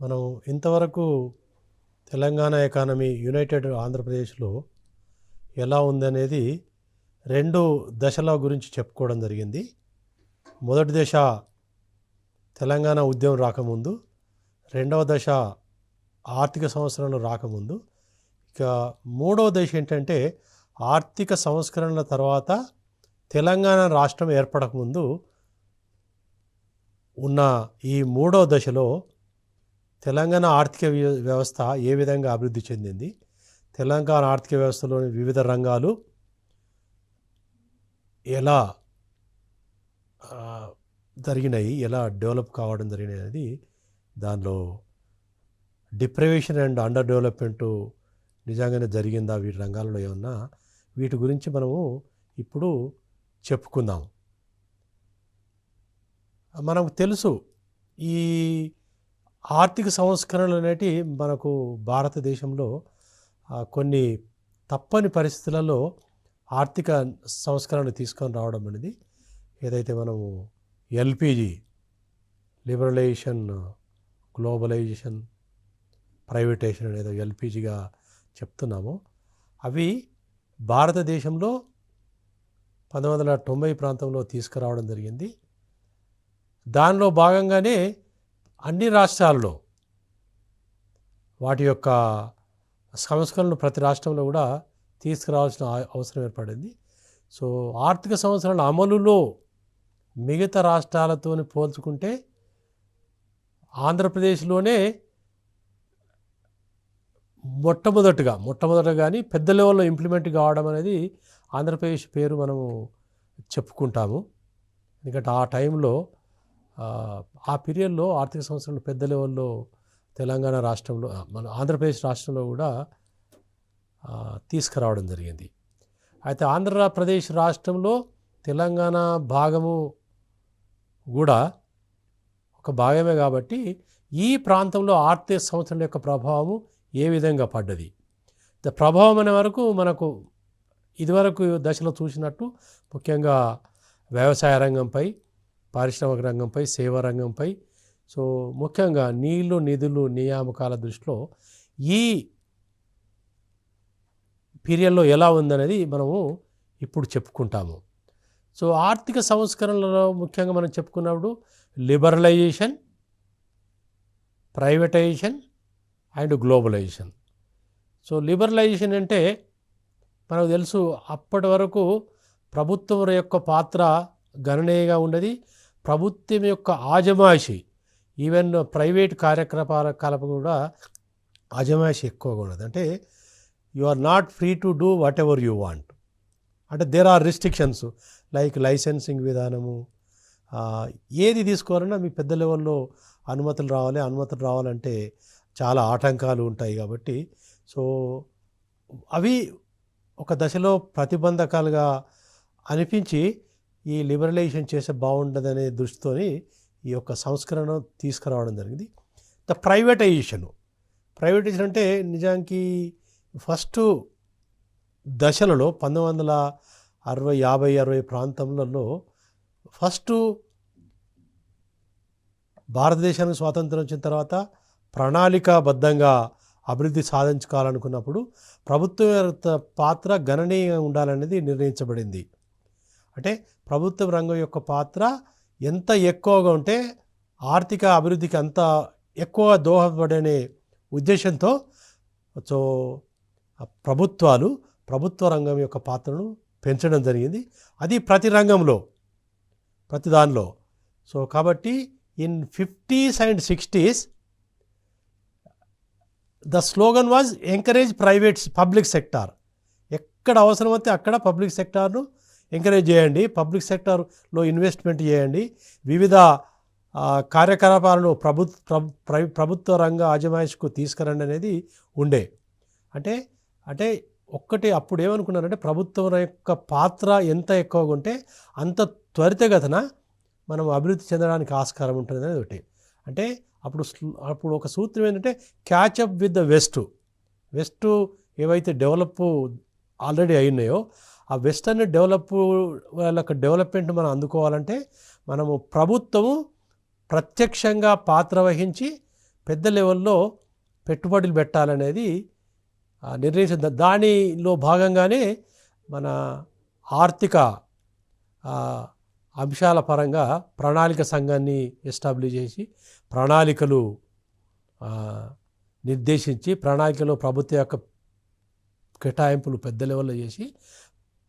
మనం ఇంతవరకు Telangana economy United ఆంధ్రప్రదేశ్లో ఎలా ఉందనేది 2 దశల గురించి చెప్పుకోవడం జరిగింది. మొదటి దశ తెలంగాణ ఉద్యమం రాకముందు, రెండవ దశ ఆర్థిక సంవత్సరంలో రాకముందు, ఇక మూడవ దశ ఏంటంటే ఆర్థిక సంస్కరణల తర్వాత తెలంగాణ రాష్ట్రం ఏర్పడకముందు ఉన్న ఈ మూడవ దశలో తెలంగాణ ఆర్థిక వ్యవస్థ ఏ విధంగా అభివృద్ధి చెందింది, తెలంగాణ ఆర్థిక వ్యవస్థలోని వివిధ రంగాలు ఎలా జరిగినాయి, ఎలా డెవలప్ కావడం జరిగినాయి అనేది, దానిలో డిప్రైవేషన్ అండ్ అండర్ డెవలప్మెంట్ నిజంగానే జరిగిందా వీటి రంగాలలో ఏమన్నా, వీటి గురించి మనము ఇప్పుడు చెప్పుకుందాం. మనకు తెలుసు ఈ ఆర్థిక సంస్కరణలు అనేటివి మనకు భారతదేశంలో కొన్ని తప్పని పరిస్థితులలో ఆర్థిక సంస్కరణ తీసుకొని రావడం అనేది, ఏదైతే మనము ఎల్పిజి లిబరలైజేషన్, గ్లోబలైజేషన్, ప్రైవేటైజేషన్ అనేది ఎల్పిజిగా చెప్తున్నామో, అవి భారతదేశంలో 1990 ప్రాంతంలో తీసుకురావడం జరిగింది. దానిలో భాగంగానే అన్ని రాష్ట్రాల్లో వాటి యొక్క సంస్కరణలు ప్రతి రాష్ట్రంలో కూడా తీసుకురావాల్సిన అవసరం ఏర్పడింది. సో ఆర్థిక సంవత్సరాల అమలులో మిగతా రాష్ట్రాలతో పోల్చుకుంటే ఆంధ్రప్రదేశ్లోనే మొట్టమొదటగా కానీ పెద్ద లెవెల్లో ఇంప్లిమెంట్ కావడం అనేది ఆంధ్రప్రదేశ్ పేరు మనము చెప్పుకుంటాము. ఎందుకంటే ఆ టైంలో ఆ పీరియడ్లో ఆర్థిక సంవత్సరాలు పెద్ద లెవెల్లో తెలంగాణ రాష్ట్రంలో, మన ఆంధ్రప్రదేశ్ రాష్ట్రంలో కూడా తీసుకురావడం జరిగింది. అయితే ఆంధ్రప్రదేశ్ రాష్ట్రంలో తెలంగాణ భాగము కూడా ఒక భాగమే కాబట్టి ఈ ప్రాంతంలో ఆర్థిక సంవత్సరం యొక్క ప్రభావము ఏ విధంగా పడ్డది, ప్రభావం అనే వరకు మనకు ఇదివరకు దశలో చూసినట్టు ముఖ్యంగా వ్యవసాయ రంగంపై, పారిశ్రామిక రంగంపై, సేవా రంగంపై, సో ముఖ్యంగా నీళ్లు, నిధులు, నియామకాల దృష్టిలో ఈ పీరియడ్లో ఎలా ఉందనేది మనము ఇప్పుడు చెప్పుకుంటాము. సో ఆర్థిక సంస్కరణలలో ముఖ్యంగా మనం చెప్పుకున్నప్పుడు liberalisation, privatisation and globalisation. So liberalisation అంటే మనకు తెలుసు, అప్పటి వరకు ప్రభుత్వం యొక్క పాత్ర గణనీయంగా ఉన్నది. ప్రభుత్వం యొక్క ఆజమాయిషి, ఈవెన్ ప్రైవేట్ కార్యకలాపాలకు కూడా ఆజమాయిషి ఎక్కువగా ఉన్నది. అంటే you are not free to do whatever you want. అంటే there are restrictions like licensing విధానము, ఏది తీసుకోవాలన్నా మీ పెద్ద లెవెల్లో అనుమతులు రావాలి. అనుమతులు రావాలంటే చాలా ఆటంకాలు ఉంటాయి కాబట్టి, సో అవి ఒక దశలో ప్రతిబంధకాలుగా అనిపించి ఈ లిబరలైజేషన్ చేసే బాగుండదనే దృష్టితోని ఈ యొక్క సంస్కరణ తీసుకురావడం జరిగింది. ప్రైవేటైజేషన్ అంటే నిజానికి ఫస్ట్ దశలలో 1960, 50, 60 ప్రాంతంలో ఫస్ట్ భారతదేశానికి స్వాతంత్రం వచ్చిన తర్వాత ప్రణాళికాబద్ధంగా అభివృద్ధి సాధించుకోవాలనుకున్నప్పుడు ప్రభుత్వ పాత్ర గణనీయంగా ఉండాలనేది నిర్ణయించబడింది. అంటే ప్రభుత్వ రంగం యొక్క పాత్ర ఎంత ఎక్కువగా ఉంటే ఆర్థిక అభివృద్ధికి అంత ఎక్కువ దోహదపడనే ఉద్దేశంతో సో ప్రభుత్వ రంగం యొక్క పాత్రను పెంచడం జరిగింది. అది ప్రతి రంగంలో, ప్రతి దానిలో. సో కాబట్టి in 50s and 60s the slogan was encourage public sector. ఎక్కడ అవసరమైతే అక్కడ పబ్లిక్ సెక్టార్ను ఎంకరేజ్ చేయండి, పబ్లిక్ సెక్టార్లో ఇన్వెస్ట్మెంట్ చేయండి, వివిధ కార్యకలాపాలను ప్రభుత్వ రంగ అజమాయిషికు తీసుకురండి అనేది ఉండే. అంటే ఒక్కటి అప్పుడు ఏమనుకున్నారంటే ప్రభుత్వం యొక్క పాత్ర ఎంత ఎక్కువగా ఉంటే అంత త్వరితగతిన మనం అభివృద్ధి చెందడానికి ఆస్కారం ఉంటుంది అనేది ఒకటి. అంటే అప్పుడు ఒక సూత్రం ఏంటంటే క్యాచప్ విత్ ద వెస్ట్ ఏవైతే డెవలప్ ఆల్రెడీ అయినాయో ఆ వెస్టర్న్ వాళ్ళకి డెవలప్మెంట్ మనం అందుకోవాలంటే మనము ప్రభుత్వము ప్రత్యక్షంగా పాత్ర వహించి పెద్ద లెవెల్లో పెట్టుబడులు పెట్టాలనేది నిర్ణయించింది. దానిలో భాగంగానే మన ఆర్థిక అంశాల పరంగా ప్రణాళిక సంఘాన్ని ఎస్టాబ్లిష్ చేసి ప్రణాళికలు నిర్దేశించి ప్రణాళికలో ప్రభుత్వ యొక్క కేటాయింపులు పెద్ద లెవెల్లో చేసి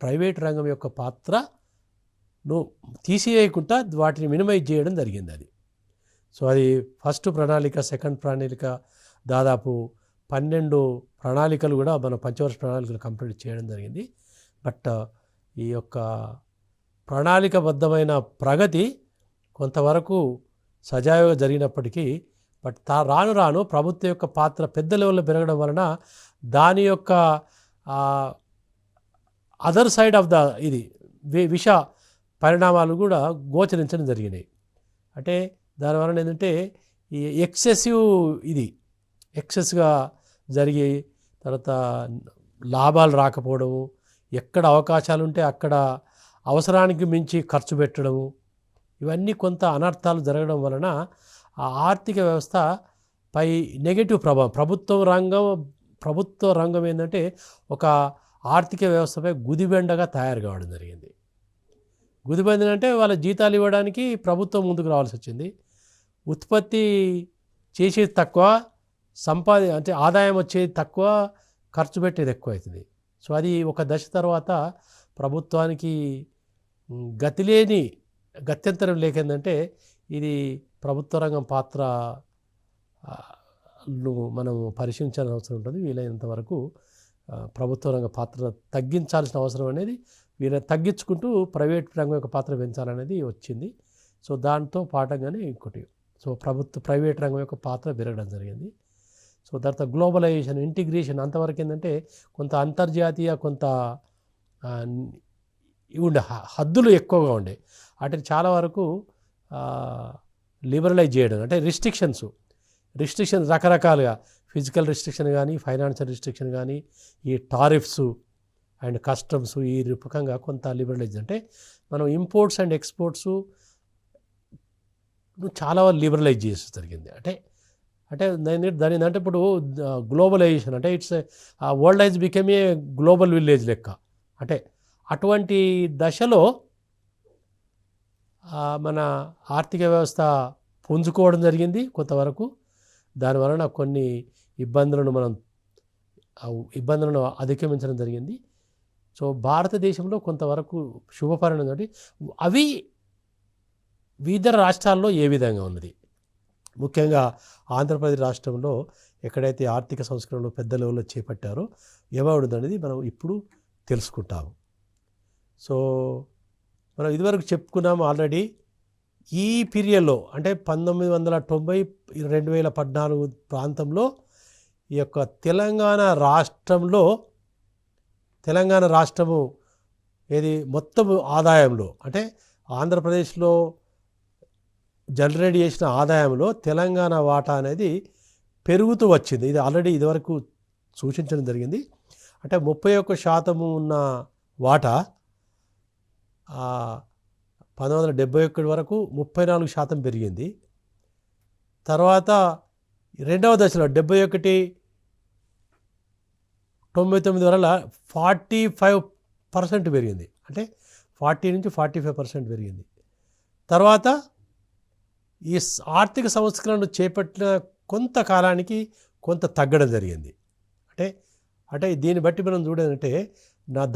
ప్రైవేట్ రంగం యొక్క పాత్రను తీసివేయకుండా వాటిని మినిమైజ్ చేయడం జరిగింది అది. సో అది ఫస్ట్ ప్రణాళిక, సెకండ్ ప్రణాళిక, దాదాపు 12 ప్రణాళికలు కూడా మన పంచవర్ష ప్రణాళికలు కంప్లీట్ చేయడం జరిగింది. బట్ ఈ యొక్క ప్రణాళికబద్ధమైన ప్రగతి కొంతవరకు సజావుగా జరిగినప్పటికీ బట్ రాను రాను ప్రభుత్వం యొక్క పాత్ర పెద్ద లెవెల్లో పెరగడం వలన దాని యొక్క అదర్ సైడ్ ఆఫ్ ద విష పరిణామాలు కూడా గోచరించడం జరిగినాయి. అంటే దానివలన ఏంటంటే ఈ ఎక్సెస్గా జరిగి తర్వాత లాభాలు రాకపోవడము, ఎక్కడ అవకాశాలు ఉంటే అక్కడ అవసరానికి మించి ఖర్చు పెట్టడము, ఇవన్నీ కొంత అనర్థాలు జరగడం వలన ఆ ఆర్థిక వ్యవస్థ పై నెగటివ్ ప్రభావం ప్రభుత్వ రంగం ఏంటంటే ఒక ఆర్థిక వ్యవస్థపై గుదిబెండగా తయారు కావడం జరిగింది. గుదిబెండ అంటే వాళ్ళ జీతాలు ఇవ్వడానికి ప్రభుత్వం ముందుకు రావాల్సి వచ్చింది. ఉత్పత్తి చేసేది తక్కువ, అంటే ఆదాయం వచ్చేది తక్కువ, ఖర్చు పెట్టేది ఎక్కువ అవుతుంది. సో అది ఒక దశ తర్వాత ప్రభుత్వానికి గత్యంతరం లేకేందంటే ఇది ప్రభుత్వ రంగం పాత్ర మనం పరిశీలించాల్సిన అవసరం ఉంటుంది. వీలైనంత వరకు ప్రభుత్వ రంగ పాత్ర తగ్గించాల్సిన అవసరం అనేది తగ్గించుకుంటూ ప్రైవేట్ రంగం యొక్క పాత్ర పెంచాలనేది వచ్చింది. సో దాంతో పాఠంగానే ఇంకోటి ప్రైవేట్ రంగం యొక్క పాత్ర పెరగడం జరిగింది. సో తర్వాత గ్లోబలైజేషన్, ఇంటిగ్రేషన్ అంతవరకు ఏంటంటే కొంత అంతర్జాతీయ కొంత ఉండే హద్దులు ఎక్కువగా ఉండే వాటిని చాలా వరకు లిబరలైజ్ చేయడం, అంటే రిస్ట్రిక్షన్స్ రకరకాలుగా ఫిజికల్ రిస్ట్రిక్షన్ కానీ, ఫైనాన్షియల్ రిస్ట్రిక్షన్ కానీ, ఈ టారిఫ్స్ అండ్ కస్టమ్స్ ఈ రూపకంగా కొంత లిబరలైజ్, అంటే మనం ఇంపోర్ట్స్ అండ్ ఎక్స్పోర్ట్స్ చాలా లిబరలైజ్ చేసి జరిగింది. అంటే దాని ఏంటంటే ఇప్పుడు గ్లోబలైజేషన్ అంటే world has become a global village లెక్క. అంటే అటువంటి దశలో మన ఆర్థిక వ్యవస్థ పుంజుకోవడం జరిగింది కొంతవరకు. దానివలన కొన్ని ఇబ్బందులను అధిగమించడం జరిగింది. సో భారతదేశంలో కొంతవరకు శుభపరిణామం అంటే అవి వివిధ రాష్ట్రాల్లో ఏ విధంగా ఉన్నది, ముఖ్యంగా ఆంధ్రప్రదేశ్ రాష్ట్రంలో ఎక్కడైతే ఆర్థిక సంస్కరణలు పెద్ద లెవెల్లో చేపట్టారో ఏమవుతుంది అనేది మనం ఇప్పుడు తెలుసుకుంటాము. సో మనం ఇదివరకు చెప్పుకున్నాము ఆల్రెడీ. ఈ పీరియడ్లో అంటే 1990-2014 ప్రాంతంలో ఈ యొక్క తెలంగాణ రాష్ట్రము మొత్తం ఆదాయంలో అంటే ఆంధ్రప్రదేశ్లో జనరేట్ చేసిన ఆదాయంలో తెలంగాణ వాటా అనేది పెరుగుతూ వచ్చింది. ఇది ఆల్రెడీ ఇదివరకు సూచించడం జరిగింది. అంటే 31% ఉన్న వాటా 1971 వరకు 34% పెరిగింది. తర్వాత రెండవ దశలో 71-99 వల్ల 45% పెరిగింది. అంటే 40 నుంచి 45% పెరిగింది. తర్వాత ఈ ఆర్థిక సంస్కరణలు చేపట్టిన కొంతకాలానికి కొంత తగ్గడం జరిగింది. అంటే దీన్ని బట్టి మనం చూడాలంటే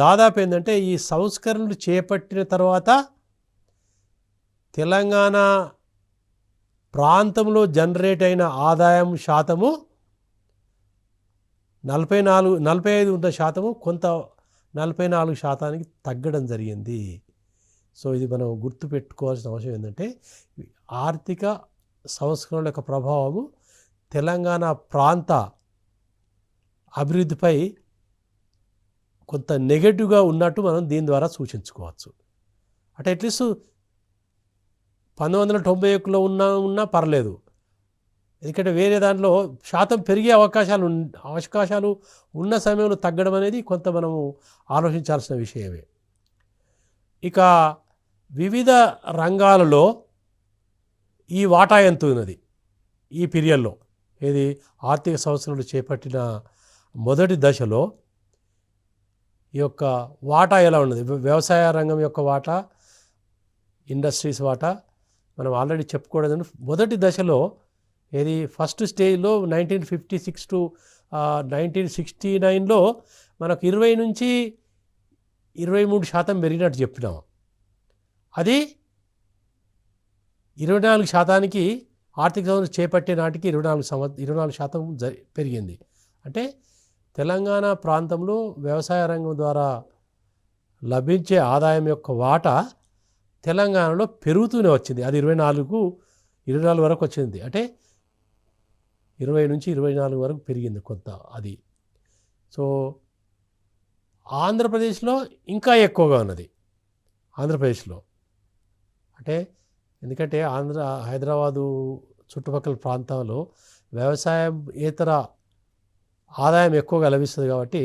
దాదాపు ఏంటంటే ఈ సంస్కరణలు చేపట్టిన తర్వాత తెలంగాణ ప్రాంతంలో జనరేట్ అయిన ఆదాయం శాతము 45 ఉన్న శాతము కొంత 44% తగ్గడం జరిగింది. సో ఇది మనం గుర్తుపెట్టుకోవాల్సిన అవసరం ఏంటంటే ఆర్థిక సంస్కరణల యొక్క ప్రభావము తెలంగాణ ప్రాంత అభివృద్ధిపై కొంత నెగటివ్గా ఉన్నట్టు మనం దీని ద్వారా సూచించుకోవచ్చు. అంటే అట్లీస్ట్ 1991లో ఉన్నా పర్లేదు, ఎందుకంటే వేరే దాంట్లో శాతం పెరిగే అవకాశాలు ఉన్న సమయంలో తగ్గడం అనేది కొంత మనము ఆలోచించాల్సిన విషయమే. ఇక వివిధ రంగాలలో ఈ వాటా ఎంత ఉన్నది ఈ పీరియడ్లో, ఇది ఆర్థిక సంవత్సరాలు చేపట్టిన మొదటి దశలో ఈ యొక్క వాటా ఎలా ఉన్నది, వ్యవసాయ రంగం యొక్క వాటా, ఇండస్ట్రీస్ వాటా మనం ఆల్రెడీ చెప్పుకోవడం. మొదటి దశలో ఇది ఫస్ట్ స్టేజ్లో 1956 టు 1969లో మనకు 20 నుంచి 23% పెరిగినట్టు చెప్పినాం. అది 24% ఆర్థిక సంవత్సరం చేపట్టే నాటికి 24% పెరిగింది. అంటే తెలంగాణ ప్రాంతంలో వ్యవసాయ రంగం ద్వారా లభించే ఆదాయం యొక్క వాటా తెలంగాణలో పెరుగుతూనే వచ్చింది. అది 24 వరకు వచ్చింది. అంటే 20 నుంచి 24 వరకు పెరిగింది కొంత అది. సో ఆంధ్రప్రదేశ్లో ఇంకా ఎక్కువగా ఉన్నది. ఆంధ్రప్రదేశ్లో అంటే ఎందుకంటే హైదరాబాదు చుట్టుపక్కల ప్రాంతాల్లో వ్యవసాయేతర ఆదాయం ఎక్కువగా లభిస్తుంది కాబట్టి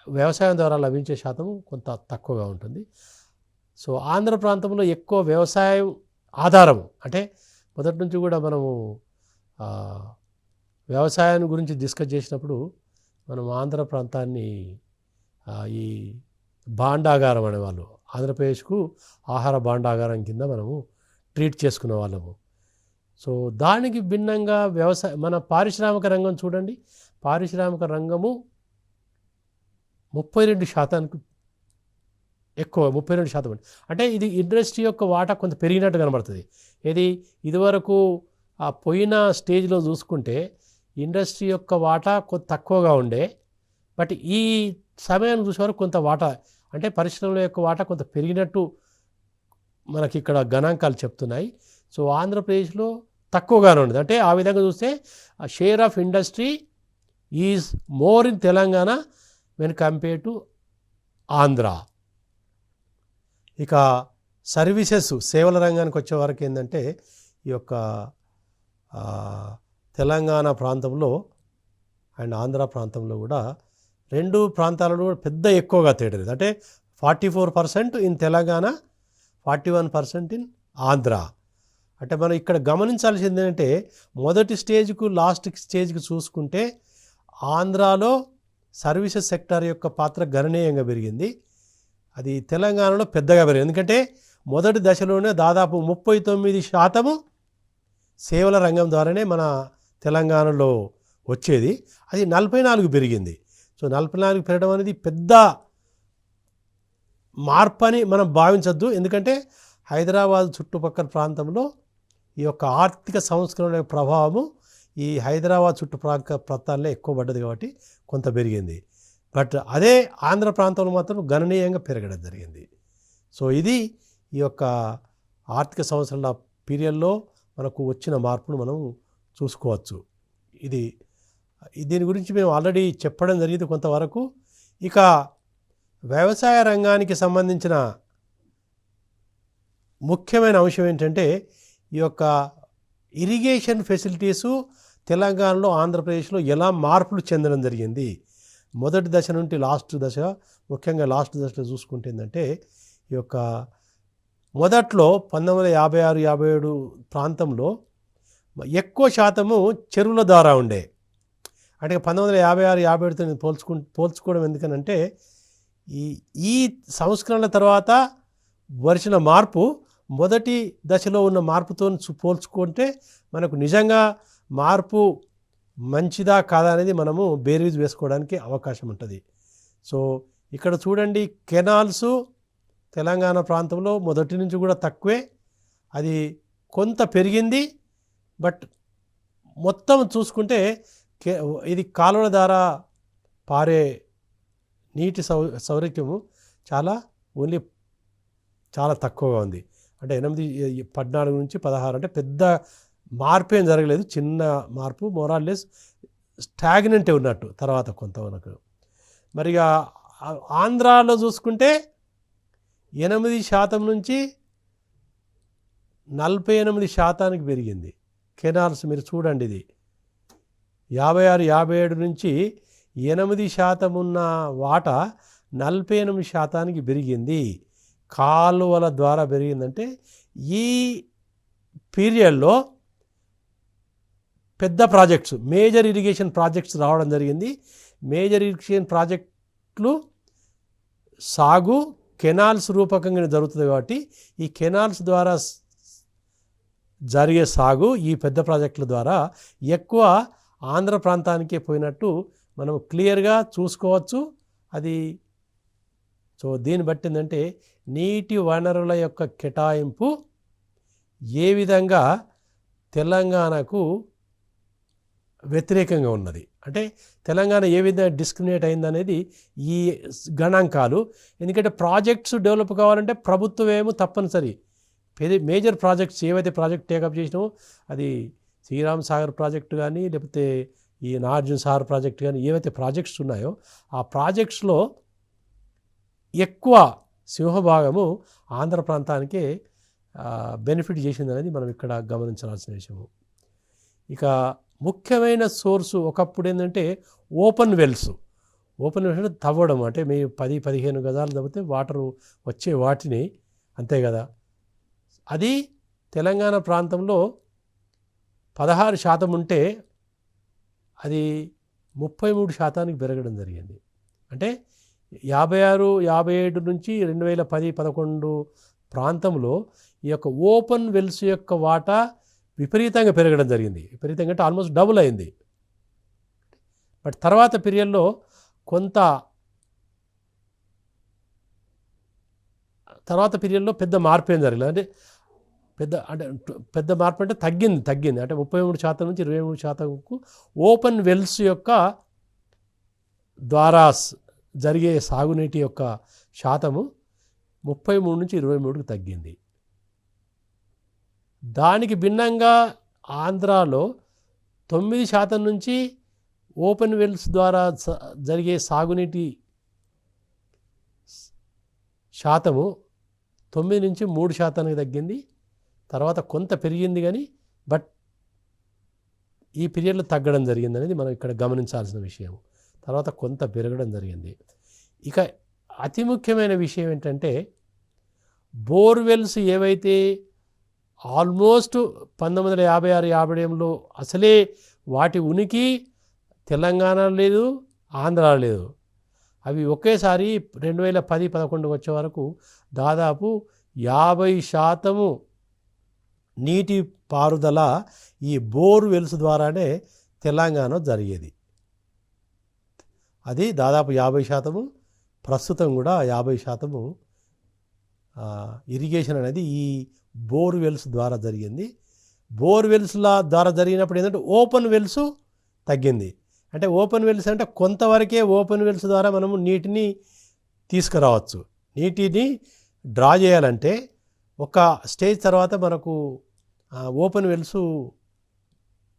వ్యవసాయం ద్వారా లభించే శాతం కొంత తక్కువగా ఉంటుంది. సో ఆంధ్ర ప్రాంతంలో ఎక్కువ వ్యవసాయం ఆధారము. అంటే మొదటి నుంచి కూడా మనము వ్యవసాయం గురించి డిస్కస్ చేసినప్పుడు మనం ఆంధ్ర ప్రాంతాన్ని ఈ భాండాగారం అనేవాళ్ళు, ఆంధ్రప్రదేశ్కు ఆహార భాండాగారం కింద మనము ట్రీట్ చేసుకునే వాళ్ళము. సో దానికి భిన్నంగా మన పారిశ్రామిక రంగం చూడండి. పారిశ్రామిక రంగము 32% ఎక్కువ, 32%. అంటే ఇది ఇండస్ట్రీ యొక్క వాటా కొంత పెరిగినట్టు కనబడుతుంది. ఇదివరకు ఆ పోయిన స్టేజ్లో చూసుకుంటే ఇండస్ట్రీ యొక్క వాటా కొంత తక్కువగా ఉండే, బట్ ఈ సమయాన్ని చూసేవారు కొంత వాటా అంటే పరిశ్రమల యొక్క వాటా కొంత పెరిగినట్టు మనకి ఇక్కడ గణాంకాలు చెప్తున్నాయి. సో ఆంధ్రప్రదేశ్లో తక్కువగానే ఉండదు. అంటే ఆ విధంగా చూస్తే share of industry is more in Telangana when compare to Andhra. ఇక సర్వీసెస్ సేవల రంగానికి వచ్చే వరకు ఏంటంటే ఈ యొక్క తెలంగాణ ప్రాంతంలో అండ్ ఆంధ్ర ప్రాంతంలో కూడా రెండు ప్రాంతాలలో పెద్ద ఎక్కువగా తేడా లేదు. అంటే 44% ఇన్ తెలంగాణ, 41% ఇన్ ఆంధ్ర. అంటే మనం ఇక్కడ గమనించాల్సింది ఏంటంటే మొదటి స్టేజ్కు లాస్ట్ స్టేజ్కి చూసుకుంటే ఆంధ్రాలో సర్వీసెస్ సెక్టార్ యొక్క పాత్ర గణనీయంగా పెరిగింది. అది తెలంగాణలో పెద్దగా పెరిగింది. ఎందుకంటే మొదటి దశలోనే దాదాపు 39% సేవల రంగం ద్వారానే మన తెలంగాణలో వచ్చేది. అది 44 పెరిగింది. సో 44 పెరగడం అనేది పెద్ద మార్పు అని మనం భావించద్దు. ఎందుకంటే హైదరాబాద్ చుట్టుపక్కల ప్రాంతంలో ఈ యొక్క ఆర్థిక సంస్కరణ ప్రభావము ఈ హైదరాబాద్ చుట్టుపక్కల ప్రాంతాల్లో ఎక్కువ పడ్డది కాబట్టి కొంత పెరిగింది. బట్ అదే ఆంధ్ర ప్రాంతంలో మాత్రం గణనీయంగా పెరగడం జరిగింది. సో ఇది ఈ యొక్క ఆర్థిక సంవత్సరాల పీరియడ్లో మనకు వచ్చిన మార్పును మనం చూసుకోవచ్చు. దీని గురించి మేము ఆల్రెడీ చెప్పడం జరిగింది కొంతవరకు. ఇక వ్యవసాయ రంగానికి సంబంధించిన ముఖ్యమైన అంశం ఏంటంటే ఈ యొక్క ఇరిగేషన్ ఫెసిలిటీసు తెలంగాణలో ఆంధ్రప్రదేశ్లో ఎలా మార్పులు చెందడం జరిగింది. మొదటి దశ నుండి లాస్ట్ దశ, ముఖ్యంగా లాస్ట్ దశలో చూసుకుంటే ఏంటంటే ఈ యొక్క మొదట్లో 1956-57 ప్రాంతంలో ఎక్కువ శాతము చెరువుల ద్వారా ఉండే. అంటే 1956-57తో పోల్చుకోవడం ఎందుకనంటే ఈ సంస్కరణల తర్వాత వచ్చిన మార్పు మొదటి దశలో ఉన్న మార్పుతో పోల్చుకుంటే మనకు నిజంగా మార్పు మంచిదా కాదా అనేది మనము బేరీజ్ వేసుకోవడానికి అవకాశం ఉంటుంది. సో ఇక్కడ చూడండి, కెనాల్స్ తెలంగాణ ప్రాంతంలో మొదటి నుంచి కూడా తక్కువే, అది కొంత పెరిగింది. బట్ మొత్తం చూసుకుంటే ఇది కాలువల ద్వారా పారే నీటి సౌకర్యము చాలా తక్కువగా ఉంది. అంటే 14 నుంచి 16 అంటే పెద్ద మార్పు ఏం జరగలేదు, చిన్న మార్పు, మోరాల్లెస్ స్టాగ్నెంటే ఉన్నట్టు తర్వాత కొంతవరకు. మరిగా ఆంధ్రాలో చూసుకుంటే 8% నుంచి 48% పెరిగింది కెనాల్స్. మీరు చూడండి, ఇది 56-57 నుంచి 8% ఉన్న వాటా 48% పెరిగింది. కాలువల ద్వారా పెరిగిందంటే ఈ పీరియడ్లో పెద్ద ప్రాజెక్ట్స్, మేజర్ ఇరిగేషన్ ప్రాజెక్ట్స్ రావడం జరిగింది. మేజర్ ఇరిగేషన్ ప్రాజెక్టులు సాగు కెనాల్స్ రూపకంగా జరుగుతుంది కాబట్టి ఈ కెనాల్స్ ద్వారా జరిగే సాగు ఈ పెద్ద ప్రాజెక్టుల ద్వారా ఎక్కువ ఆంధ్ర ప్రాంతానికే పోయినట్టు మనం క్లియర్గా చూసుకోవచ్చు. అది సో దీన్ని బట్టి ఏంటంటే నీటి వనరుల యొక్క కేటాయింపు ఏ విధంగా తెలంగాణకు వ్యతిరేకంగా ఉన్నది, అంటే తెలంగాణ ఏ విధంగా డిస్క్రిమినేట్ అయిందనేది ఈ గణాంకాలు. ఎందుకంటే ప్రాజెక్ట్స్ డెవలప్ కావాలంటే ప్రభుత్వం ఏమో తప్పనిసరి మేజర్ ప్రాజెక్ట్స్ ఏవైతే ప్రాజెక్ట్ టేకప్ చేసినామో అది శ్రీరామ్ సాగర్ ప్రాజెక్టు కానీ లేకపోతే ఈ నాగార్జున సాగర్ ప్రాజెక్టు కానీ ఏవైతే ప్రాజెక్ట్స్ ఉన్నాయో ఆ ప్రాజెక్ట్స్లో ఎక్కువ సింహభాగము ఆంధ్ర ప్రాంతానికే బెనిఫిట్ చేసింది అనేది మనం ఇక్కడ గమనించాల్సిన విషయము. ఇక ముఖ్యమైన సోర్సు ఒకప్పుడు ఏంటంటే ఓపెన్ వెల్స్ అంటే తవ్వడం, అంటే మేము 10-15 గజాలు తవ్వితే వాటరు వచ్చే వాటిని, అంతే కదా. అది తెలంగాణ ప్రాంతంలో 16% ఉంటే అది 33% పెరగడం జరిగింది. అంటే 56-57 నుంచి 2010-11 ప్రాంతంలో ఈ యొక్క ఓపెన్ వెల్స్ యొక్క వాటా విపరీతంగా పెరగడం జరిగింది. విపరీతంగా అంటే ఆల్మోస్ట్ డబుల్ అయింది. బట్ తర్వాత పీరియడ్లో పెద్ద మార్పు ఏం జరగలేదు. అంటే పెద్ద మార్పు అంటే తగ్గింది. అంటే 33% నుంచి 23%కు ఓపెన్ వెల్స్ యొక్క ద్వారా జరిగే సాగునీటి యొక్క శాతము 33 నుంచి 23కు తగ్గింది. దానికి భిన్నంగా ఆంధ్రాలో 9% నుంచి ఓపెన్ వెల్స్ ద్వారా జరిగే సాగునీటి శాతము 9 నుంచి 3% తగ్గింది. తర్వాత కొంత పెరిగింది కానీ బట్ ఈ పీరియడ్లో తగ్గడం జరిగింది అనేది మనం ఇక్కడ గమనించాల్సిన విషయం. తర్వాత కొంత పెరగడం జరిగింది. ఇక అతి ముఖ్యమైన విషయం ఏంటంటే బోర్వెల్స్ ఏవైతే ఆల్మోస్ట్ 1956-57లో అసలే వాటి ఉనికి తెలంగాణలో లేదు, ఆంధ్రాలో లేదు. అవి ఒకేసారి 2010-11 వచ్చే వరకు దాదాపు 50% నీటి పారుదల ఈ బోర్వెల్స్ ద్వారానే తెలంగాణ జరిగేది. అది దాదాపు 50%. ప్రస్తుతం కూడా 50% ఇరిగేషన్ అనేది ఈ బోర్వెల్స్ ద్వారా జరిగింది. బోర్వెల్స్ల ద్వారా జరిగినప్పుడు ఏంటంటే ఓపెన్ వెల్స్ తగ్గింది. అంటే ఓపెన్ వెల్స్ అంటే కొంతవరకే ఓపెన్ వెల్స్ ద్వారా మనము నీటిని తీసుకురావచ్చు. నీటిని డ్రా చేయాలంటే ఒక స్టేజ్ తర్వాత మనకు ఓపెన్ వెల్స్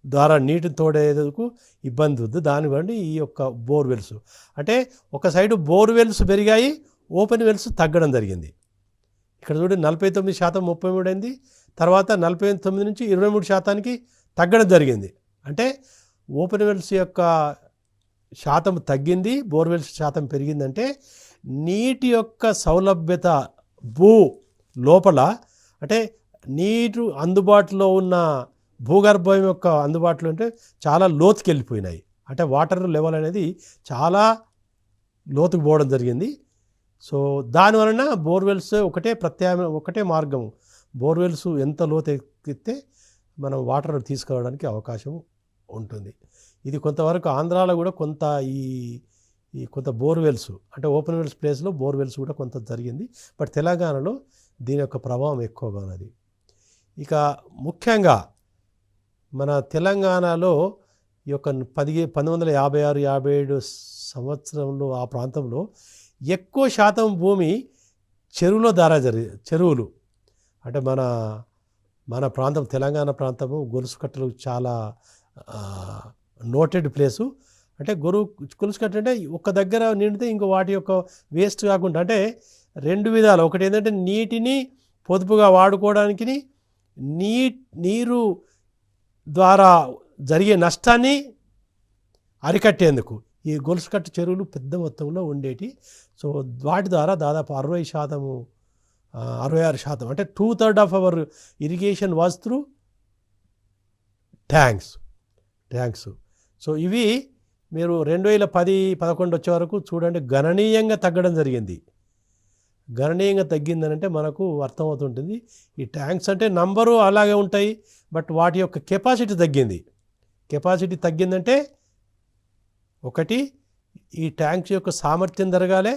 ద్వారా నీటిని తోడేందుకు ఇబ్బంది ఉంది. దానివల్ల ఈ యొక్క బోర్వెల్స్ అంటే ఒక సైడు బోర్వెల్స్ పెరిగాయి, ఓపెన్ వెల్స్ తగ్గడం జరిగింది. ఇక్కడ చూడండి 49% 33 అయింది. తర్వాత 49 నుంచి 23% తగ్గడం జరిగింది. అంటే ఓపెన్ వెల్స్ యొక్క శాతం తగ్గింది, బోర్వెల్స్ శాతం పెరిగిందంటే నీటి యొక్క సౌలభ్యత భూ లోపల అంటే నీరు అందుబాటులో ఉన్న భూగర్భం యొక్క అందుబాటులో అంటే చాలా లోతుకి వెళ్ళిపోయినాయి. అంటే వాటర్ లెవెల్ అనేది చాలా లోతుకు పోవడం జరిగింది. సో దానివలన బోర్వెల్స్ ఒకటే మార్గం. బోర్వెల్స్ ఎంత లోతు ఎక్కితే మనం వాటర్ తీసుకురావడానికి అవకాశం ఉంటుంది. ఇది కొంతవరకు ఆంధ్రాలో కూడా కొంత ఈ కొంత బోర్వెల్స్ అంటే ఓపెన్ వెల్స్ ప్లేస్లో బోర్వెల్స్ కూడా కొంత జరిగింది. బట్ తెలంగాణలో దీని యొక్క ప్రభావం ఎక్కువగా ఉన్నది. ఇక ముఖ్యంగా మన తెలంగాణలో ఈ యొక్క 1956-57 సంవత్సరంలో ఆ ప్రాంతంలో ఎక్కువ శాతం భూమి చెరువుల ద్వారా చెరువులు అంటే మన ప్రాంతం తెలంగాణ ప్రాంతము గొలుసు కట్టలు చాలా నోటెడ్ ప్లేసు. అంటే గొలుసు కట్ట అంటే ఒక దగ్గర నిండితే ఇంకో వాటి యొక్క వేస్ట్ కాకుండా అంటే రెండు విధాలు. ఒకటి ఏంటంటే నీటిని పొదుపుగా వాడుకోవడానికి, నీరు ద్వారా జరిగే నష్టాన్ని అరికట్టేందుకు ఈ గొలుసు కట్ట చెరువులు పెద్ద మొత్తంలో ఉండేటి. సో వాటి ద్వారా దాదాపు 60%, 66% అంటే 2/3 of our irrigation was through tanks. Tanks. So ఇవి మీరు 2010-11 వచ్చే వరకు చూడండి గణనీయంగా తగ్గడం జరిగింది. గణనీయంగా తగ్గిందనంటే మనకు అర్థమవుతుంటుంది. ఈ ట్యాంక్స్ అంటే నంబరు అలాగే ఉంటాయి, బట్ వాటి యొక్క కెపాసిటీ తగ్గింది. కెపాసిటీ తగ్గిందంటే ఒకటి ఈ ట్యాంక్స్ యొక్క సామర్థ్యం జరగాలి,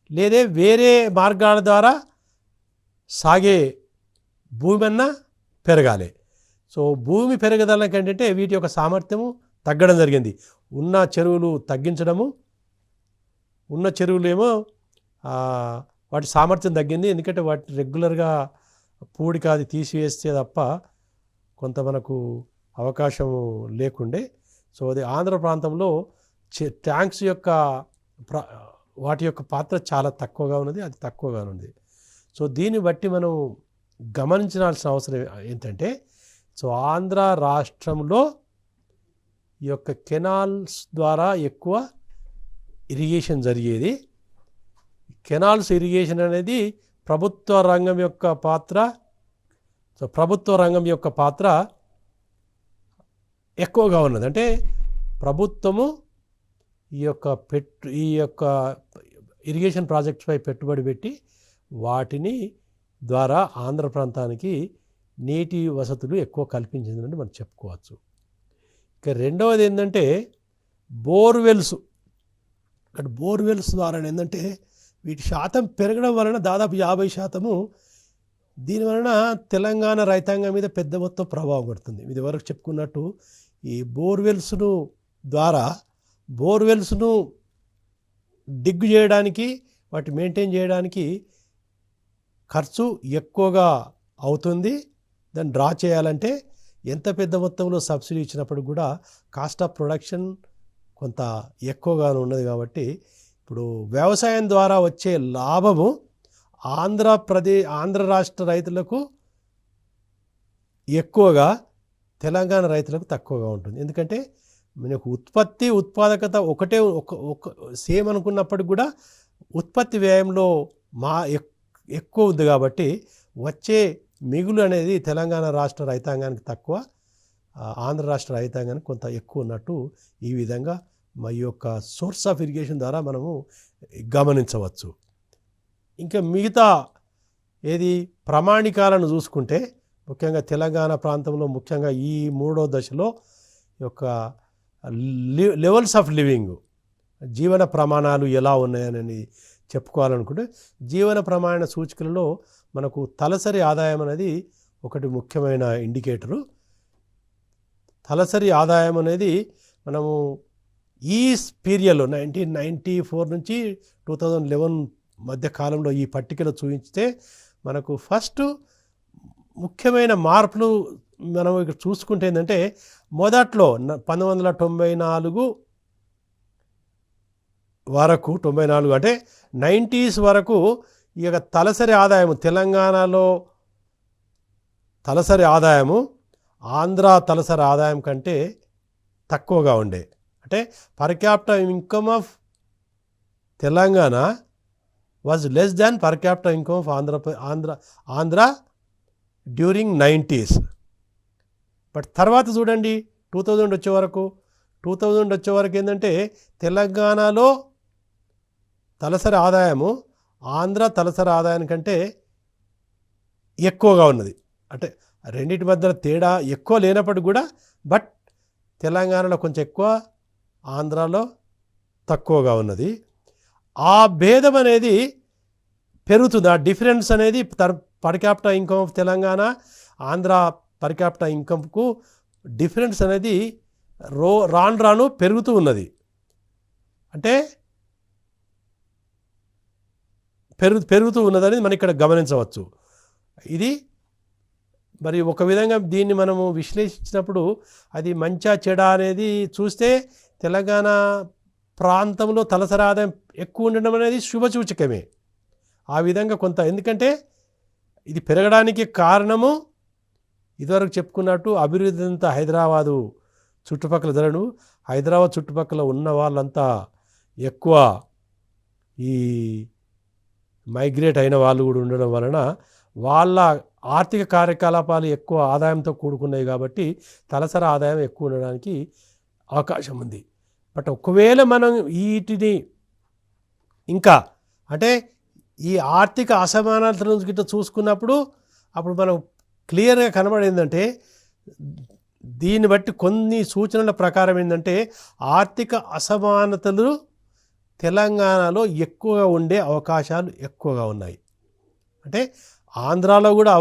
లేదే వేరే మార్గాల ద్వారా సాగే భూమి అన్నా పెరగాలి. సో భూమి పెరగదలకి ఏంటంటే వీటి యొక్క సామర్థ్యము తగ్గడం జరిగింది. ఉన్న చెరువులు తగ్గించడము, ఉన్న చెరువులు ఏమో వాటి సామర్థ్యం తగ్గింది. ఎందుకంటే వాటి రెగ్యులర్గా పూడిక అది తీసివేస్తే తప్ప కొంత మనకు అవకాశం లేకుండే. సో అది ఆంధ్ర ప్రాంతంలో ట్యాంక్స్ యొక్క వాటి యొక్క పాత్ర చాలా తక్కువగా ఉన్నది, అది తక్కువగా ఉంది. సో దీన్ని బట్టి మనం గమనించాల్సిన అవసరం ఏంటంటే, సో ఆంధ్ర రాష్ట్రంలో ఈ యొక్క కెనాల్స్ ద్వారా ఎక్కువ ఇరిగేషన్ జరిగేది. కెనాల్స్ ఇరిగేషన్ అనేది ప్రభుత్వ రంగం యొక్క పాత్ర. సో ప్రభుత్వ రంగం యొక్క పాత్ర ఎక్కువగా ఉన్నది. అంటే ప్రభుత్వము ఈ యొక్క ఇరిగేషన్ ప్రాజెక్ట్స్పై పెట్టుబడి పెట్టి వాటిని ద్వారా ఆంధ్ర ప్రాంతానికి నీటి వసతులు ఎక్కువ కల్పించిందని మనం చెప్పుకోవచ్చు. ఇక రెండవది ఏంటంటే బోర్వెల్స్. అక్కడ బోర్వెల్స్ ద్వారా ఏంటంటే వీటి శాతం పెరగడం వలన దాదాపు 50% దీనివలన తెలంగాణ రైతాంగం మీద పెద్ద మొత్తం ప్రభావం పడుతుంది. ఇది వరకు చెప్పుకున్నట్టు ఈ బోర్వెల్స్ను డిగ్ చేయడానికి, వాటి మెయింటైన్ చేయడానికి ఖర్చు ఎక్కువగా అవుతుంది. దాన్ని డ్రా చేయాలంటే ఎంత పెద్ద మొత్తంలో సబ్సిడీ ఇచ్చినప్పుడు కూడా కాస్ట్ ఆఫ్ ప్రొడక్షన్ కొంత ఎక్కువగా ఉన్నది. కాబట్టి ఇప్పుడు వ్యవసాయం ద్వారా వచ్చే లాభము ఆంధ్ర రాష్ట్ర రైతులకు ఎక్కువగా, తెలంగాణ రైతులకు తక్కువగా ఉంటుంది. ఎందుకంటే మనకు ఉత్పాదకత ఒకటే సేమ్ అనుకున్నప్పటికి కూడా ఉత్పత్తి వ్యయంలో ఎక్కువ ఉంది. కాబట్టి వచ్చే మిగులు అనేది తెలంగాణ రాష్ట్ర రైతాంగానికి తక్కువ, ఆంధ్ర రాష్ట్ర రైతాంగానికి కొంత ఎక్కువ ఉన్నట్టు ఈ విధంగా మా యొక్క సోర్స్ ఆఫ్ ఇరిగేషన్ ద్వారా మనము గమనించవచ్చు. ఇంకా మిగతా ప్రామాణికాలను చూసుకుంటే ముఖ్యంగా తెలంగాణ ప్రాంతంలో ముఖ్యంగా ఈ 3వ దశలో యొక్క లెవెల్స్ ఆఫ్ లివింగ్, జీవన ప్రమాణాలు ఎలా ఉన్నాయని చెప్పుకోవాలనుకుంటే జీవన ప్రమాణ సూచికలలో మనకు తలసరి ఆదాయం అనేది ఒకటి ముఖ్యమైన ఇండికేటరు. తలసరి ఆదాయం అనేది మనము ఈ పీరియడ్లో 1994 నుంచి 2011 మధ్య కాలంలో ఈ పట్టికలో చూపించితే మనకు ఫస్ట్ ముఖ్యమైన మార్పులు మనం ఇక్కడ చూసుకుంటే ఏంటంటే మొదట్లో 1994 వరకు 94 అంటే 90s వరకు ఈ యొక్క తలసరి ఆదాయము తెలంగాణలో తలసరి ఆదాయము ఆంధ్ర తలసరి ఆదాయం కంటే తక్కువగా ఉండే. అంటే per capital income of Telangana was less than per capital income of Andhra during 90s. But తర్వాత చూడండి 2000 వచ్చే వరకు ఏంటంటే తెలంగాణలో తలసరి ఆదాయము ఆంధ్ర తలసరి ఆదాయం కంటే ఎక్కువగా ఉన్నది. అంటే రెండింటి మధ్య తేడా ఎక్కువ లేనప్పటికీ కూడా బట్ తెలంగాణలో కొంచెం ఎక్కువ, ఆంధ్రాలో తక్కువగా ఉన్నది. ఆ భేదం అనేది పెరుగుతుంది. ఆ డిఫరెన్స్ అనేది per capital income of Telangana Andhra per capital ఇన్కమ్కు డిఫరెన్స్ అనేది రాను పెరుగుతూ ఉన్నది. అంటే పెరుగుతూ ఉన్నదని మనం ఇక్కడ గమనించవచ్చు. ఇది మరి ఒక విధంగా దీన్ని మనము విశ్లేషించినప్పుడు అది మంచా చెడా అనేది చూస్తే తెలంగాణ ప్రాంతంలో తలసరి ఆదాయం ఎక్కువ ఉండడం అనేది శుభసూచకమే. ఆ విధంగా కొంత, ఎందుకంటే ఇది పెరగడానికి కారణము ఇదివరకు చెప్పుకున్నట్టు అభివృద్ధి అంతా హైదరాబాదు చుట్టుపక్కల జరగను. హైదరాబాద్ చుట్టుపక్కల ఉన్న వాళ్ళంతా ఎక్కువ ఈ మైగ్రేట్ అయిన వాళ్ళు కూడా ఉండడం వలన వాళ్ళ ఆర్థిక కార్యకలాపాలు ఎక్కువ ఆదాయంతో కూడుకున్నాయి కాబట్టి తలసరి ఆదాయం ఎక్కువ ఉండడానికి అవకాశం ఉంది. బట్ ఒకవేళ మనం వీటిని ఇంకా అంటే ఈ ఆర్థిక అసమానతలను గిట్ట చూసుకున్నప్పుడు అప్పుడు మనం క్లియర్గా కనబడేందంటే దీన్ని బట్టి కొన్ని సూచనల ప్రకారం ఏంటంటే ఆర్థిక అసమానతలు తెలంగాణలో ఎక్కువగా ఉండే అవకాశాలు ఎక్కువగా ఉన్నాయి. అంటే ఆంధ్రాలో కూడా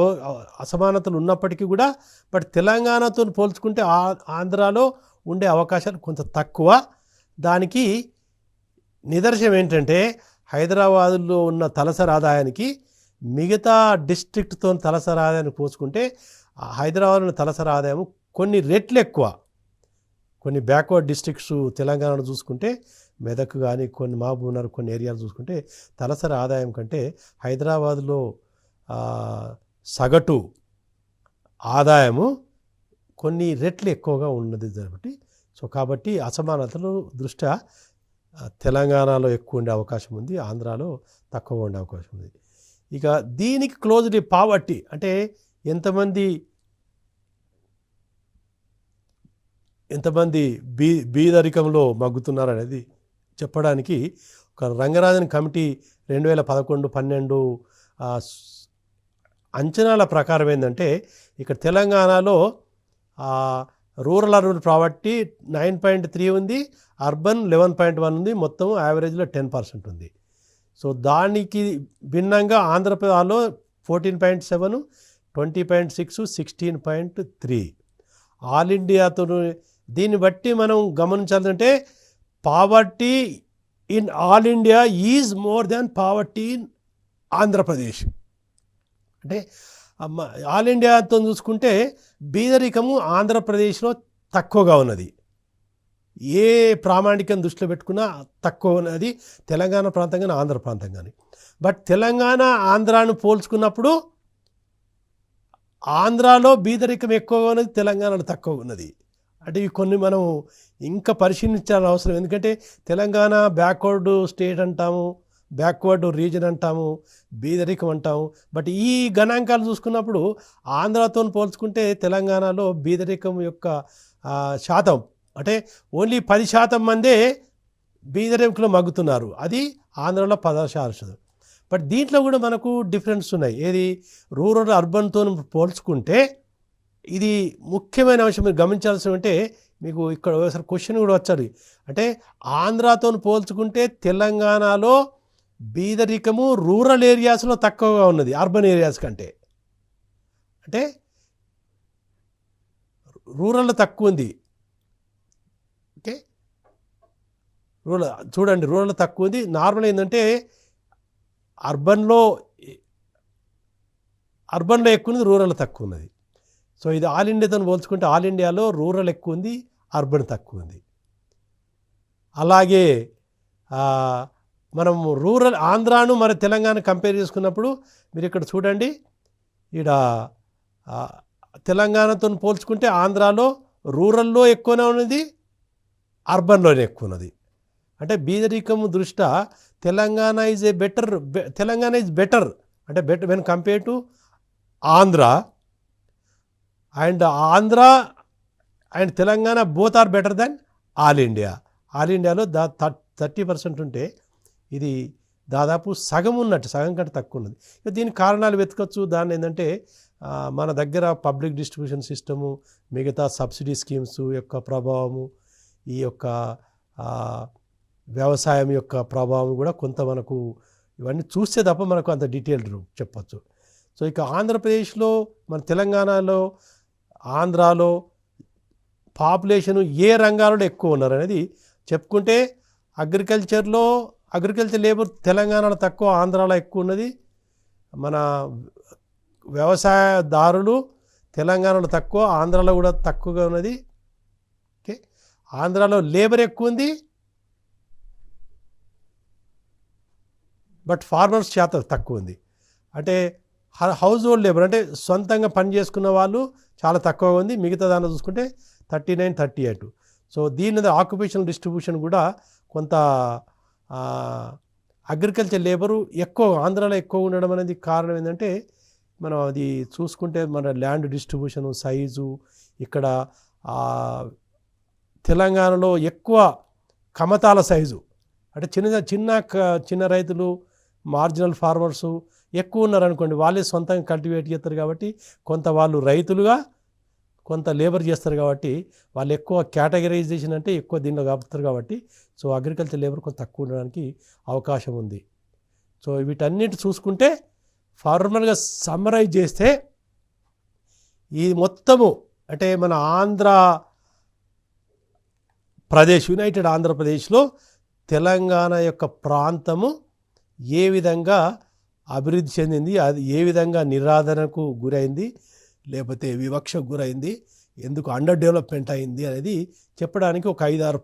అసమానతలు ఉన్నప్పటికీ కూడా బట్ తెలంగాణతో పోల్చుకుంటే ఆంధ్రాలో ఉండే అవకాశాలు కొంత తక్కువ. దానికి నిదర్శనం ఏంటంటే హైదరాబాదులో ఉన్న తలసరి ఆదాయానికి మిగతా డిస్ట్రిక్ట్తో తలసరి ఆదాయాన్ని పోల్చుకుంటే హైదరాబాద్లో ఉన్న తలసరి ఆదాయం కొన్ని రెట్లు ఎక్కువ. కొన్ని బ్యాక్వర్డ్ డిస్ట్రిక్ట్స్ తెలంగాణలో చూసుకుంటే మెదక్ కానీ కొన్ని మహబూబ్నగర్ కొన్ని ఏరియాలు చూసుకుంటే తలసరి ఆదాయం కంటే హైదరాబాదులో సగటు ఆదాయము కొన్ని రెట్లు ఎక్కువగా ఉన్నది కాబట్టి కాబట్టి అసమానతలు దృష్ట్యా తెలంగాణలో ఎక్కువ ఉండే అవకాశం ఉంది, ఆంధ్రాలో తక్కువ ఉండే అవకాశం ఉంది. ఇక దీనికి క్లోజ్లీ పావర్టీ అంటే ఎంతమంది బీదరికంలో మగ్గుతున్నారు అనేది చెప్పడానికి ఒక రంగరాజన్ కమిటీ 2011-12 అంచనాల ప్రకారం ఏంటంటే ఇక్కడ తెలంగాణలో రూరల్ అర్బన్ పావర్టీ 9.3 ఉంది, అర్బన్ 11.1 ఉంది, మొత్తం యావరేజ్లో 10% ఉంది. సో దానికి భిన్నంగా ఆంధ్రప్రదేశ్లో 14.7, 20.6, 16.3 ఆల్ ఇండియాతో. దీన్ని బట్టి మనం గమనించాలంటే poverty in all India is more than poverty in Andhra Pradesh. అంటే ఆల్ ఇండియాతో చూసుకుంటే బీదరికము ఆంధ్రప్రదేశ్లో తక్కువగా ఉన్నది. ఏ ప్రామాణికం దృష్టిలో పెట్టుకున్నా తక్కువ ఉన్నది తెలంగాణ ప్రాంతం కానీ ఆంధ్ర ప్రాంతం కానీ. బట్ తెలంగాణ ఆంధ్రాను పోల్చుకున్నప్పుడు ఆంధ్రాలో బీదరికం ఎక్కువగా ఉన్నది, తెలంగాణలో తక్కువ ఉన్నది. అంటే ఇవి కొన్ని మనం ఇంకా పరిశీలించాల్సిన అవసరం. ఎందుకంటే తెలంగాణ బ్యాక్వర్డ్ స్టేట్ అంటాము, బ్యాక్వర్డ్ రీజన్ అంటాము, బీదరికం అంటాము. బట్ ఈ గణాంకాలు చూసుకున్నప్పుడు ఆంధ్రాతో పోల్చుకుంటే తెలంగాణలో బీదరికం యొక్క శాతం అంటే ఓన్లీ 10% మందే బీదరికంలో మగ్గుతున్నారు, అది ఆంధ్రాలో 16%. బట్ దీంట్లో కూడా మనకు డిఫరెన్స్ ఉన్నాయి. ఏది రూరల్ అర్బన్తో పోల్చుకుంటే ఇది ముఖ్యమైన అంశం మీరు గమనించాల్సిన అంటే మీకు ఇక్కడ ఒకసారి క్వశ్చన్ కూడా వచ్చారు. అంటే ఆంధ్రాతో పోల్చుకుంటే తెలంగాణలో బీదరికము రూరల్ ఏరియాస్లో తక్కువగా ఉన్నది అర్బన్ ఏరియాస్ కంటే. అంటే రూరల్లో తక్కువ ఉంది. ఓకే, రూరల్ చూడండి, రూరల్లో తక్కువ ఉంది. నార్మల్ ఏంటంటే అర్బన్లో ఎక్కువ ఉంది, రూరల్ తక్కువ ఉన్నది. సో ఇది ఆల్ ఇండియాతో పోల్చుకుంటే ఆల్ ఇండియాలో రూరల్ ఎక్కువ ఉంది, అర్బన్ తక్కువ ఉంది. అలాగే మనం రూరల్ ఆంధ్రాను మరి తెలంగాణ కంపేర్ చేసుకున్నప్పుడు మీరు ఇక్కడ చూడండి, ఈడ తెలంగాణతో పోల్చుకుంటే ఆంధ్రాలో రూరల్లో ఎక్కువనే ఉన్నది, అర్బన్లోనే ఎక్కువ ఉన్నది. అంటే బీదరికం దృష్ట్యా తెలంగాణ ఈజ్ బెటర్ అంటే better when compare to Andhra and Telangana both are better than all India. All ఇండియాలో 30% ఉంటే ఇది దాదాపు సగం ఉన్నట్టు, సగం కంటే తక్కువ ఉన్నది. దీనికి కారణాలు వెతకచ్చు. దాన్ని ఏంటంటే మన దగ్గర పబ్లిక్ డిస్ట్రిబ్యూషన్ సిస్టము, మిగతా సబ్సిడీ స్కీమ్స్ యొక్క ప్రభావము, ఈ యొక్క వ్యవసాయం యొక్క ప్రభావం కూడా కొంత మనకు ఇవన్నీ చూస్తే తప్ప మనకు అంత డీటెయిల్డ్ చెప్పచ్చు. సో ఇక ఆంధ్రప్రదేశ్లో మన తెలంగాణలో ఆంధ్రాలో పాపులేషను ఏ రంగాలలో ఎక్కువ ఉన్నారు అనేది చెప్పుకుంటే అగ్రికల్చర్ లేబర్ తెలంగాణలో తక్కువ, ఆంధ్రాలో ఎక్కువ ఉన్నది. మన వ్యవసాయదారులు తెలంగాణలో తక్కువ, ఆంధ్రాలో కూడా తక్కువగా ఉన్నది. ఓకే, ఆంధ్రాలో లేబర్ ఎక్కువ ఉంది, బట్ ఫార్మర్స్ శాతం తక్కువ ఉంది. అంటే హౌస్ హోల్డ్ లేబర్ అంటే సొంతంగా పని చేసుకున్న వాళ్ళు చాలా తక్కువగా ఉంది. మిగతా దాన్ని చూసుకుంటే 39, 38. సో దీని ఆక్యుపేషనల్ డిస్ట్రిబ్యూషన్ కూడా కొంత అగ్రికల్చర్ లేబరు ఎక్కువ ఆంధ్రాలో ఎక్కువ ఉండడం అనేది కారణం ఏంటంటే మనం అది చూసుకుంటే మన ల్యాండ్ డిస్ట్రిబ్యూషను సైజు ఇక్కడ తెలంగాణలో ఎక్కువ కమతాల సైజు అంటే చిన్న రైతులు మార్జినల్ ఫార్మర్సు ఎక్కువ ఉన్నారనుకోండి, వాళ్ళే సొంతంగా కల్టివేట్ చేస్తారు కాబట్టి కొంత వాళ్ళు రైతులుగా కొంత లేబర్ చేస్తారు కాబట్టి వాళ్ళు ఎక్కువ కేటగరైజేషన్ అంటే ఎక్కువ దీనిలో కాపుతారు కాబట్టి సో అగ్రికల్చర్ లేబర్ కొంత తక్కువ ఉండడానికి అవకాశం ఉంది. సో వీటన్నిటి చూసుకుంటే ఫార్మల్గా సమ్మరైజ్ చేస్తే ఈ మొత్తము అంటే మన యునైటెడ్ ఆంధ్రప్రదేశ్లో తెలంగాణ యొక్క ప్రాంతము ఏ విధంగా అభివృద్ధి చెందింది, అది ఏ విధంగా నిరాదరణకు గురైంది లేకపోతే వివక్షకు గురైంది, ఎందుకు అండర్ డెవలప్మెంట్ అయింది అనేది చెప్పడానికి ఒక 5-6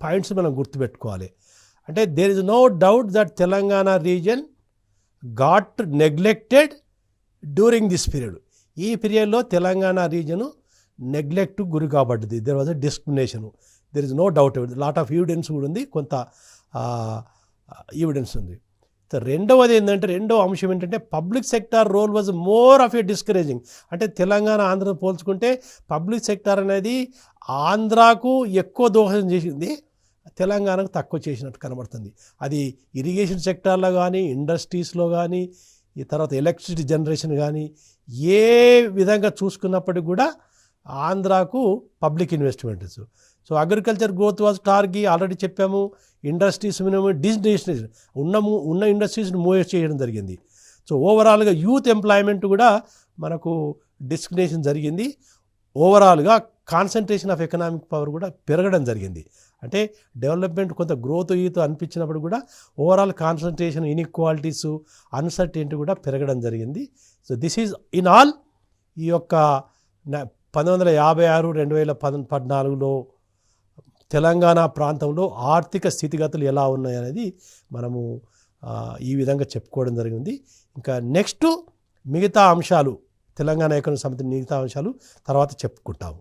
పాయింట్స్ మనం గుర్తుపెట్టుకోవాలి. అంటే there is no doubt that Telangana region got neglected during this period. ఈ పీరియడ్లో తెలంగాణ రీజను నెగ్లెక్ట్ గురి కాబడ్డది. There was a discrimination. There is no doubt. Lot of evidence కూడా ఉంది, కొంత ఎవిడెన్స్ ఉంది. రెండవది ఏంటంటే రెండవ అంశం ఏంటంటే public sector role was more of a discouraging. అంటే తెలంగాణ ఆంధ్ర పోల్చుకుంటే పబ్లిక్ సెక్టార్ అనేది ఆంధ్రాకు ఎక్కువ దోహదం చేసింది, తెలంగాణకు తక్కువ చేసినట్టు కనబడుతుంది. అది ఇరిగేషన్ సెక్టార్లో కానీ ఇండస్ట్రీస్లో కానీ ఈ తర్వాత ఎలక్ట్రిసిటీ జనరేషన్ కానీ ఏ విధంగా చూసుకున్నప్పటికీ కూడా ఆంధ్రాకు public investments. So agriculture growth was target already చెప్పాము. ఇండస్ట్రీస్ డిజిటలైజేషన్ ఉన్న ఇండస్ట్రీస్ని మూవ్ చేయడం జరిగింది. సో ఓవరాల్గా యూత్ ఎంప్లాయ్మెంట్ కూడా మనకు డిస్క్రిమినేషన్ జరిగింది. ఓవరాల్గా కాన్సన్ట్రేషన్ ఆఫ్ ఎకనామిక్ పవర్ కూడా పెరగడం జరిగింది. అంటే డెవలప్మెంట్ కొంత గ్రోత్ యూత్ అనిపించినప్పుడు కూడా ఓవరాల్ కాన్సన్ట్రేషన్ ఇన్ఈక్వాలిటీస్ అన్సర్టెనిటీ కూడా పెరగడం జరిగింది. So this is in all ఈ యొక్క 1956-2014లో తెలంగాణ ప్రాంతంలో ఆర్థిక స్థితిగతులు ఎలా ఉన్నాయనేది మనము ఈ విధంగా చెప్పుకోవడం జరిగింది. ఇంకా నెక్స్ట్ మిగతా అంశాలు తెలంగాణ ఎకనామిక్ సమితి మిగతా అంశాలు తర్వాత చెప్పుకుంటాము.